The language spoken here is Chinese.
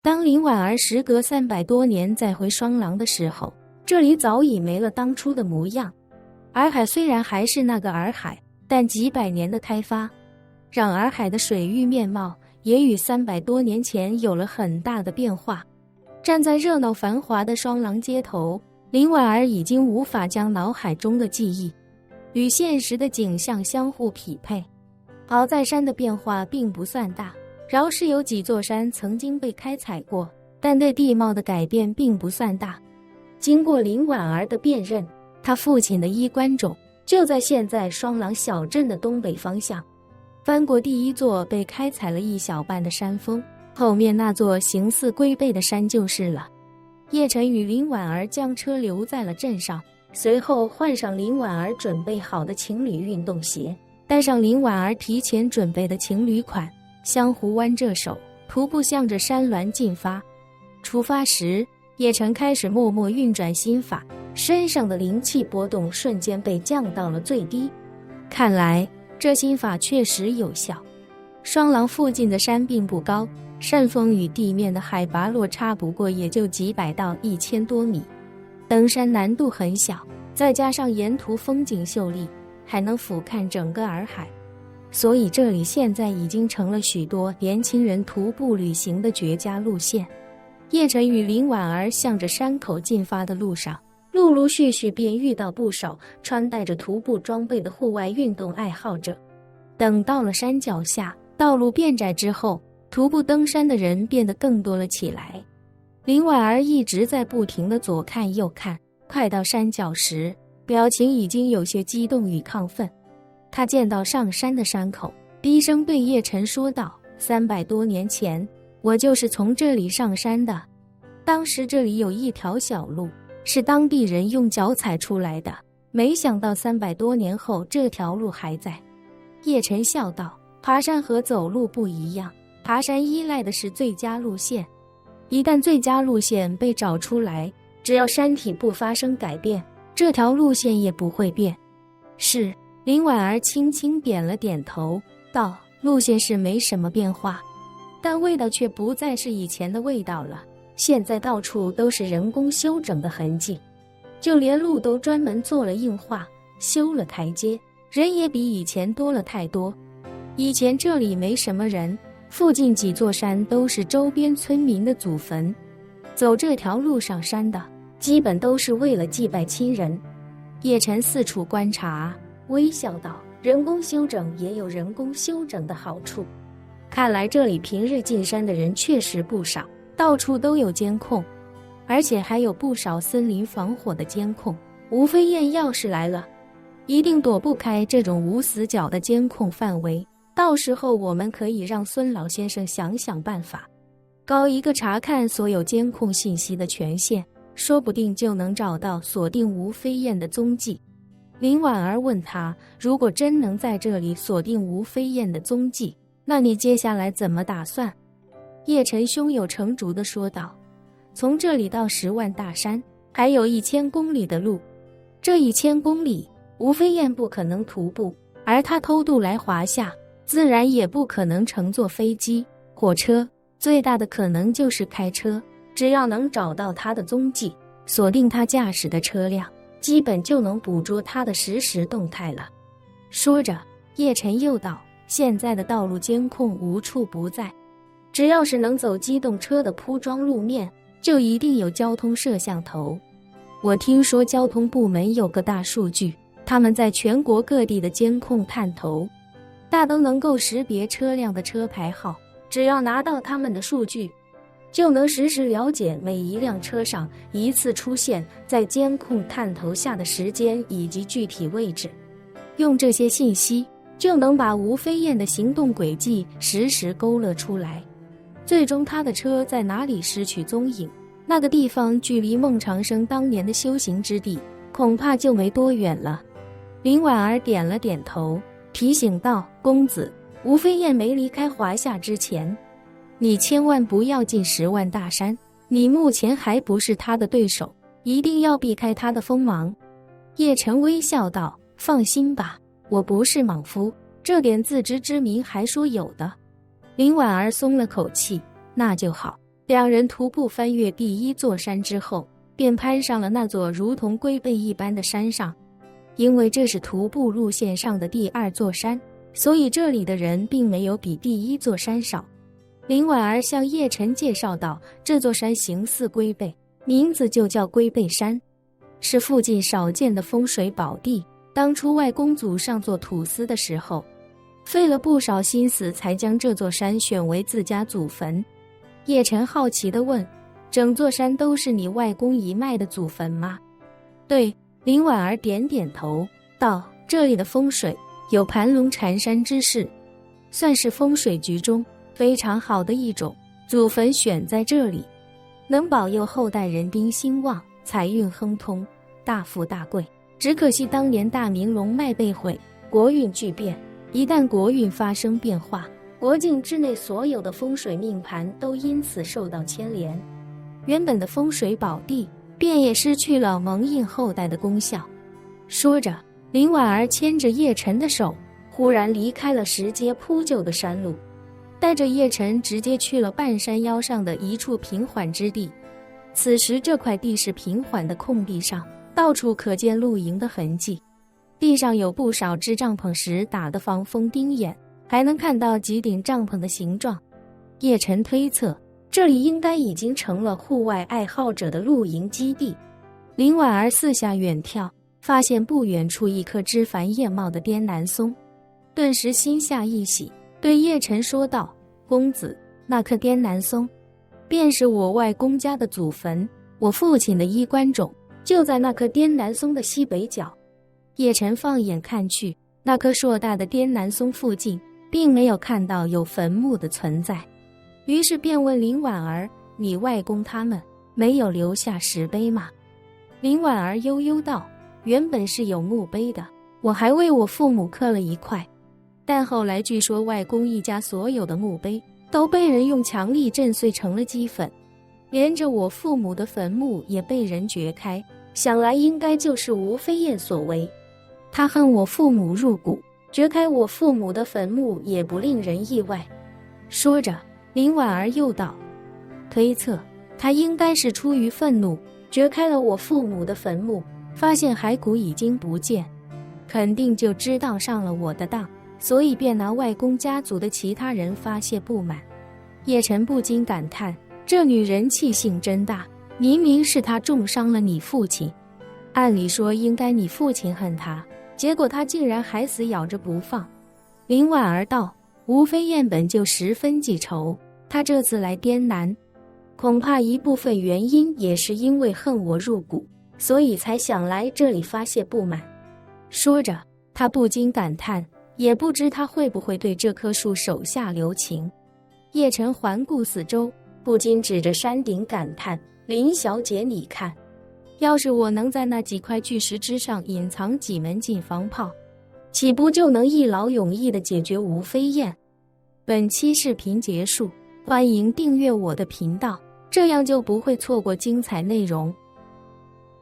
当林婉儿时隔300多年再回双廊的时候，这里早已没了当初的模样。洱海虽然还是那个洱海，但几百年的开发，让洱海的水域面貌也与300多年前有了很大的变化。站在热闹繁华的双廊街头，林婉儿已经无法将脑海中的记忆与现实的景象相互匹配。好在山的变化并不算大，饶是有几座山曾经被开采过，但对地貌的改变并不算大。经过林婉儿的辨认，她父亲的衣冠冢就在现在双廊小镇的东北方向。翻过第一座被开采了一小半的山峰，后面那座形似龟背的山就是了。叶晨与林婉儿将车留在了镇上，随后换上林婉儿准备好的情侣运动鞋，带上林婉儿提前准备的情侣款，相互挽着手，徒步向着山峦进发。出发时，叶晨开始默默运转心法，身上的灵气波动瞬间被降到了最低。看来这心法确实有效。双廊附近的山并不高，山峰与地面的海拔落差不过也就几百到1000多米，登山难度很小，再加上沿途风景秀丽，还能俯瞰整个洱海，所以这里现在已经成了许多年轻人徒步旅行的绝佳路线。叶晨与林婉儿向着山口进发的路上，陆陆续续便遇到不少穿戴着徒步装备的户外运动爱好者。等到了山脚下，道路变窄之后，徒步登山的人变得更多了起来。林婉儿一直在不停地左看右看，快到山脚时，表情已经有些激动与亢奋。他见到上山的山口，低声对叶晨说道：“300多年前，我就是从这里上山的。当时这里有一条小路，是当地人用脚踩出来的，没想到300多年后这条路还在。”叶晨笑道：“爬山和走路不一样，爬山依赖的是最佳路线，一旦最佳路线被找出来，只要山体不发生改变，这条路线也不会变。”是。林婉儿轻轻点了点头，道：“路线是没什么变化，但味道却不再是以前的味道了。现在到处都是人工修整的痕迹，就连路都专门做了硬化，修了台阶，人也比以前多了太多。以前这里没什么人，附近几座山都是周边村民的祖坟，走这条路上山的基本都是为了祭拜亲人。”叶晨四处观察，微笑道：“人工修整也有人工修整的好处，看来这里平日进山的人确实不少，到处都有监控，而且还有不少森林防火的监控。吴飞燕要是来了，一定躲不开这种无死角的监控范围，到时候我们可以让孙老先生想想办法，搞一个查看所有监控信息的权限，说不定就能找到锁定吴飞燕的踪迹。”林婉儿问他：“如果真能在这里锁定吴飞燕的踪迹，那你接下来怎么打算？”叶晨胸有成竹地说道：“从这里到10万大山，还有1000公里的路。这1000公里，吴飞燕不可能徒步，而他偷渡来华夏，自然也不可能乘坐飞机、火车，最大的可能就是开车。只要能找到他的踪迹，锁定他驾驶的车辆，基本就能捕捉他的实时动态了。”说着，叶晨又道：“现在的道路监控无处不在，只要是能走机动车的铺装路面，就一定有交通摄像头。我听说交通部门有个大数据，他们在全国各地的监控探头，大都能够识别车辆的车牌号，只要拿到他们的数据，就能实时了解每一辆车上一次出现在监控探头下的时间以及具体位置。用这些信息，就能把吴飞燕的行动轨迹实时勾勒出来，最终他的车在哪里失去踪影，那个地方距离孟长生当年的修行之地恐怕就没多远了。”林婉儿点了点头，提醒道：“公子，吴飞燕没离开华夏之前，你千万不要进10万大山，你目前还不是他的对手，一定要避开他的锋芒。”叶晨微笑道：“放心吧，我不是莽夫，这点自知之明还说有的。”林婉儿松了口气：“那就好。”两人徒步翻越第一座山之后，便攀上了那座如同龟背一般的山上。因为这是徒步路线上的第二座山，所以这里的人并没有比第一座山少。林婉儿向叶晨介绍道，这座山形似龟背，名字就叫龟背山，是附近少见的风水宝地。当初外公祖上做土司的时候，费了不少心思才将这座山选为自家祖坟。叶晨好奇地问，整座山都是你外公一脉的祖坟吗？对，林婉儿点点头道，这里的风水有盘龙缠山之势，算是风水局中非常好的一种，祖坟选在这里，能保佑后代人丁兴旺，财运亨通，大富大贵。只可惜当年大明龙脉被毁，国运巨变，一旦国运发生变化，国境之内所有的风水命盘都因此受到牵连，原本的风水宝地便也失去了蒙印后代的功效。说着，林婉儿牵着叶晨的手，忽然离开了石阶铺就的山路，带着叶晨直接去了半山腰上的一处平缓之地。此时这块地势平缓的空地上，到处可见露营的痕迹，地上有不少支帐篷时打的防风钉眼，还能看到几顶帐篷的形状。叶晨推测，这里应该已经成了户外爱好者的露营基地。林婉儿四下远眺，发现不远处一棵枝繁叶茂的滇南松，顿时心下一喜，对叶晨说道，公子，那棵滇南松便是我外公家的祖坟，我父亲的衣冠冢就在那棵滇南松的西北角。叶晨放眼看去，那棵硕大的滇南松附近并没有看到有坟墓的存在，于是便问林婉儿，你外公他们没有留下石碑吗？林婉儿悠悠道，原本是有墓碑的，我还为我父母刻了一块，但后来据说外公一家所有的墓碑都被人用强力震碎成了齑粉，连着我父母的坟墓也被人掘开，想来应该就是吴飞燕所为。他恨我父母入骨，掘开我父母的坟墓也不令人意外。说着，林婉儿又道，推测他应该是出于愤怒，掘开了我父母的坟墓，发现骸骨已经不见，肯定就知道上了我的当，所以便拿外公家族的其他人发泄不满。叶晨不禁感叹，这女人气性真大，明明是她重伤了你父亲，按理说应该你父亲恨她，结果她竟然还死咬着不放。林婉儿道，吴飞燕本就十分记仇，她这次来滇南，恐怕一部分原因也是因为恨我入骨，所以才想来这里发泄不满。说着，他不禁感叹，也不知他会不会对这棵树手下留情。叶晨环顾四周，不禁指着山顶感叹，林小姐你看，要是我能在那几块巨石之上隐藏几门禁防炮，岂不就能一劳永逸地解决吴飞燕？本期视频结束，欢迎订阅我的频道，这样就不会错过精彩内容。